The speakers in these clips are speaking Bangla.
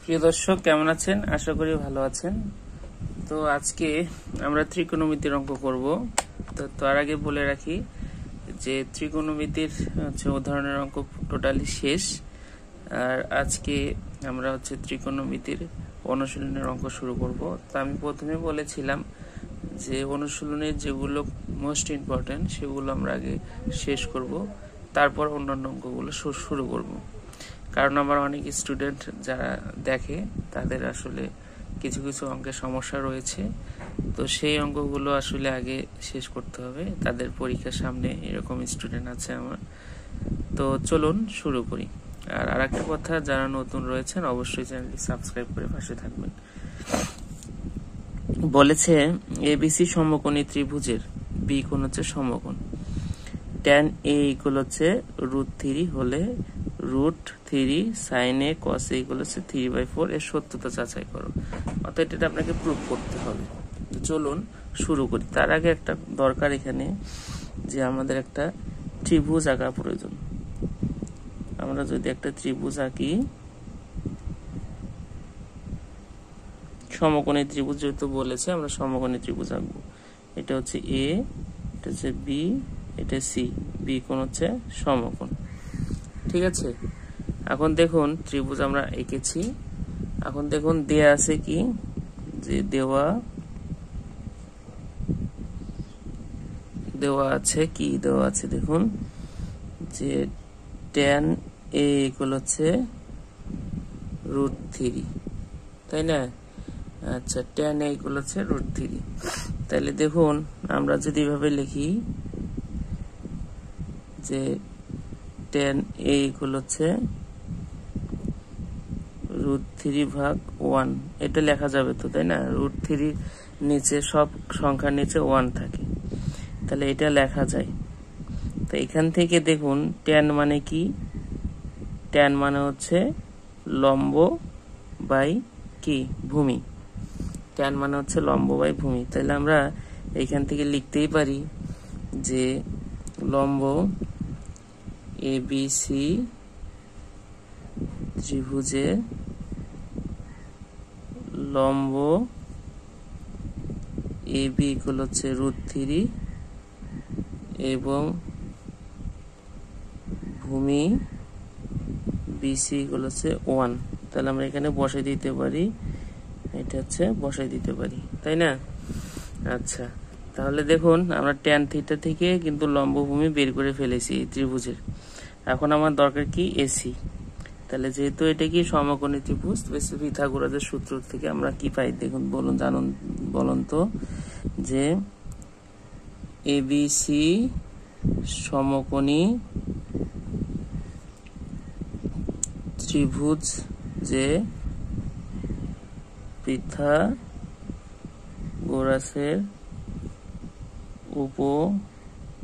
প্রিয় দর্শক, কেমন আছেন? আশা করি ভালো আছেন। তো আজকে আমরা ত্রিকোণমিতির অঙ্ক করব। তো তার আগে বলে রাখি যে ত্রিকোণমিতির উদাহরণের অঙ্ক টোটালি শেষ। আর আজকে আমরা ত্রিকোণমিতির অনুশীলনের অঙ্ক শুরু করব। তো আমি প্রথমে বলেছিলাম যে অনুশীলনের যেগুলো মোস্ট ইম্পর্টেন্ট সেগুলো আমরা আগে শেষ করব, তারপর অন্যান্য অঙ্কগুলো শুরু করব। কারণ আমার অনেক স্টুডেন্ট যারা দেখে তাদের আসলে কিছু কিছু অঙ্কের সমস্যা রয়েছে, তো সেই অঙ্কগুলো আসলে আগে শেষ করতে হবে। তাদের পরীক্ষার সামনে এরকম স্টুডেন্ট আছে আমার। তো চলুন শুরু করি। আর আরেকটা কথা, যারা নতুন রয়েছেন অবশ্যই চ্যানেলটি সাবস্ক্রাইব করে পাশে থাকবেন। বলেছে এবিসি সমকোণী ত্রিভুজের বি কোণ হচ্ছে সমকোণ, tan a ইকুয়াল হচ্ছে √3 হলে √3 sin a cos a equal হচ্ছে 3/4 এর সত্যতা যাচাই করো। অর্থাৎ এটা আপনাকে প্রুফ করতে হবে। তো চলুন শুরু করি। তার আগে একটা দরকার এখানে যে আমাদের একটা ত্রিভুজ আঁকা প্রয়োজন। আমরা যদি একটা ত্রিভুজ আঁকি, সমকোণী ত্রিভুজ যেহেতু বলেছে আমরা সমকোণী ত্রিভুজ আঁকবো। এটা হচ্ছে এ, এটা হচ্ছে বি, এটা সি। বি কোণ হচ্ছে সমকোণ, ঠিক আছে। এখন দেখুন ত্রিভুজ আমরা এঁকেছি। এখন দেখুন দেয়া আছে কি, যে দেওয়া আছে কি, দেওয়া আছে দেখুন যে tan a ইকুয়াল হচ্ছে √3, তাই না? আচ্ছা, tan a ইকুয়াল হচ্ছে √3। তাহলে দেখুন আমরা যদি এভাবে লিখি যে tan a ইকুয়াল হচ্ছে √3/1, এটা লেখা যাবে তো, তাই না? √3 নিচে সব সংখ্যার নিচে 1 থাকে, তাহলে এটা লেখা যায়। তো এখান থেকে দেখুন tan মানে কি, tan মানে হচ্ছে লম্ব বাই কি ভূমি, tan মানে হচ্ছে লম্ব বাই ভূমি। তাহলে আমরা এখান থেকে লিখতেই পারি যে লম্ব এবিসি ত্রিভুজে লম্ব এবি ইকুয়াল হচ্ছে √3 এবং ভূমি বিসি ইকুয়াল হচ্ছে 1। তাহলে আমরা এখানে বসাই দিতে পারি, এটা হচ্ছে বসাই দিতে পারি, তাই না? আচ্ছা, তাহলে দেখুন আমরা tan থিটা থেকে কিন্তু লম্ব ভূমি বের করে ফেলেছি এই ত্রিভুজের। এখন আমার দরকার কি, এসি। তাহলে যেহেতু এটা কি সমকোণী ত্রিভুজ, পিথাগোরাসের সূত্র থেকে আমরা কি পাই দেখুন, বলুন তো যে এবিসি সমকোণী ত্রিভুজ যে পিথাগোরাসের উপপাদ্য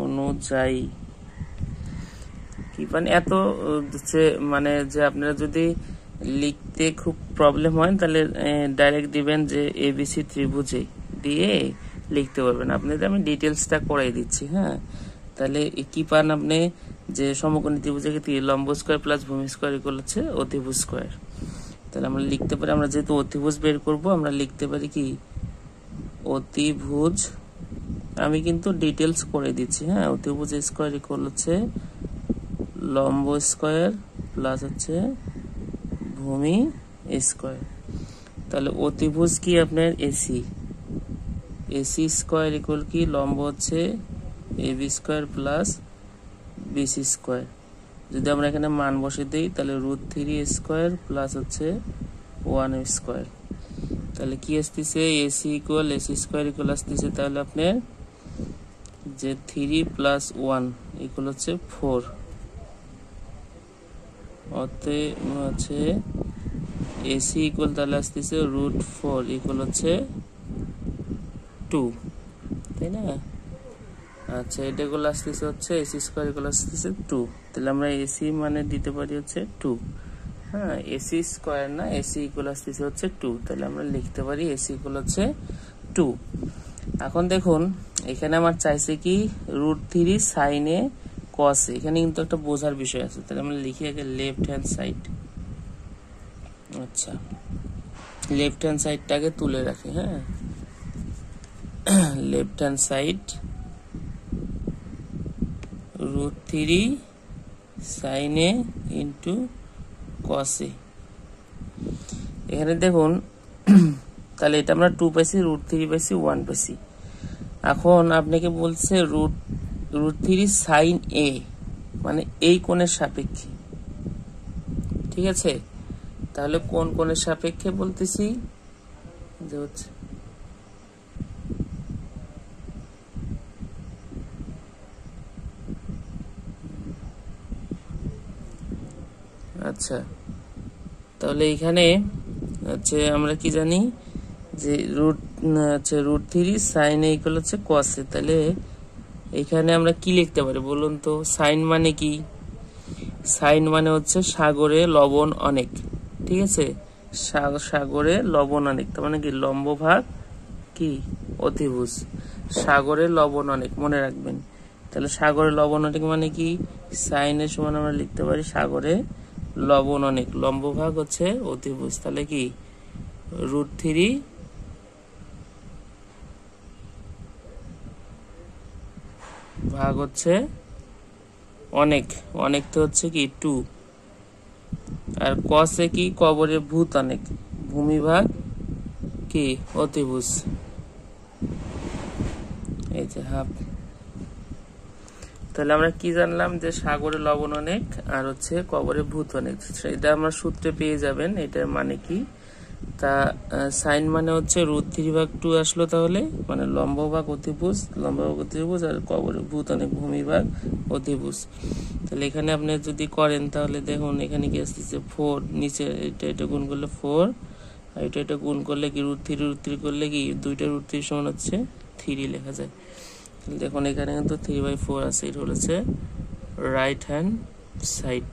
অনুযায়ী কি, মানে এত মানে যে আপনারা যদি লিখতে খুব প্রবলেম হয় তাহলে ডাইরেক্ট দিবেন যে এবিসি ত্রিভুজে দিয়ে লিখতে পারবেন। আপনাদের আমি ডিটেলসটা করাই দিচ্ছি, হ্যাঁ। তাহলে কি পান আপনি, যে সমকোণী ত্রিভুজে লম্ব স্কয়ার প্লাস ভূমি স্কয়ার ইকুয়াল হচ্ছে অতিভুজ স্কয়ার। তাহলে আমরা লিখতে পারি, আমরা যেহেতু অতিভুজ বের করব আমরা লিখতে পারি কি, অতিভুজ, আমি কিন্তু ডিটেলস করে দিচ্ছি, হ্যাঁ। অতিভুজ স্কয়ার ইকুয়াল হচ্ছে লম্ব স্কয়ার প্লাস হচ্ছে ভূমি স্কয়ার। তাহলে অতিভুজ কি আপনার এসি, এসি স্কয়ার ইকুয়াল কি, লম্ব হচ্ছে AB square plus BC square. যদি আমরা এখানে মান বসে দিই তাহলে √3 স্কয়ার প্লাস হচ্ছে 1 স্কয়ার। তাহলে কি আসতেছে, AC equal AC square equal আসতেছে তাহলে আপনার যে 3 + 1 ইকুয়াল হচ্ছে 4। অতএব হচ্ছে এসি ইকুয়াল তাহলে আসতেছে √4 ইকুয়াল হচ্ছে 2, তাই না? আচ্ছা, এটা গুলো আসতেছে হচ্ছে এসি স্কয়ার ইকুয়াল আসতেছে 2। তাহলে আমরা এসি মানে দিতে পারি হচ্ছে 2, হ্যাঁ। এসি স্কয়ার না, এসি ইকুয়াল আসতেছে হচ্ছে 2। তাহলে আমরা লিখতে পারি এসি ইকুয়াল হচ্ছে 2। এখন দেখুন এখানে আমার চাইছে কি √3 sin a কস এ। এখানে কিন্তু একটা বোঝার বিষয় আছে, তাহলে আমরা লিখি আগে লেফট হ্যান্ড সাইড। আচ্ছা, লেফট হ্যান্ড সাইডটাকে তুলে রাখি। হ্যাঁ, left hand side √3 sin a into cos a। এখানে দেখুন, তাহলে এটা আমরা 2 পাইছি, √3 পাইছি, 1 পাইছি। এখন আপনাকে বলছে √3 sin a, মানে এই কোণের সাপেক্ষে। ঠিক আছে, তাহলে কোন কোণের সাপেক্ষে বলতেছি যে হচ্ছে আচ্ছা, তাহলে এখানে হচ্ছে আমরা কি জানি যে √3 sin a ইকুয়াল হচ্ছে cos a। তাহলে এখানে আমরা কি লিখতে পারি বলুন তো? সাইন মানে কি? সাইন মানে হচ্ছে সাগরে লবণ অনেক। ঠিক আছে, সাগরে লবণ অনেক, তার মানে কি লম্ব ভাগ কি অতিভুজ। সাগরে লবণ অনেক, মনে রাখবেন। তাহলে সাগরে লবণ অনেক মানে কি? সাইনের সমান আমরা লিখতে পারি সাগরে লবণ অনেক, লম্ব ভাগ হচ্ছে অতিভুজ। তাহলে কি √3 ভাগ হচ্ছে অনেক, অনেক তো হচ্ছে কি 2, আর কসে কি কবরে ভূত অনেক, ভূমি ভাগ কি অতিভুজ, এই যে হাফ। তাহলে আমরা কি জানলাম যে সাগরে লবণ অনেক আর হচ্ছে কবরে ভূত অনেক। এটা আমরা সূত্রে পেয়ে যাবেন। এটার মানে কি? তা সাইন মানে হচ্ছে √3 ভাগ 2 আসলো, তাহলে মানে লম্ব ভাগ অতিভুজ, লম্ব ভাগ অতিভুজ, আর কবরে ভূত অনেক ভূমি ভাগ অতিভুজ। তাহলে এখানে আপনি যদি করেন তাহলে দেখুন এখানে কি আসতেছে 4, নিচে এটা গুণ করলে 4, আর এটা গুণ করলে কি √3 করলে কি দুইটা √3 সমান হচ্ছে 3 লেখা যায়। দেখুন এখানে কিন্তু 3/4 আছে, এটা হচ্ছে রাইট হ্যান্ড সাইড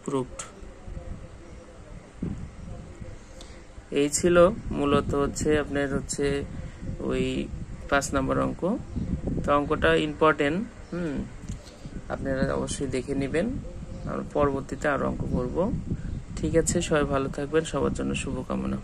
প্রুফড। এই ছিল মূলত হচ্ছে আপনার হচ্ছে ওই 5 নম্বর অঙ্ক। তো অঙ্কটা ইম্পর্টেন্ট, আপনারা অবশ্যই দেখে নেবেন। আমরা পরবর্তীতে আরো অঙ্ক করব। ঠিক আছে, সবাই ভালো থাকবেন, সবার জন্য শুভকামনা।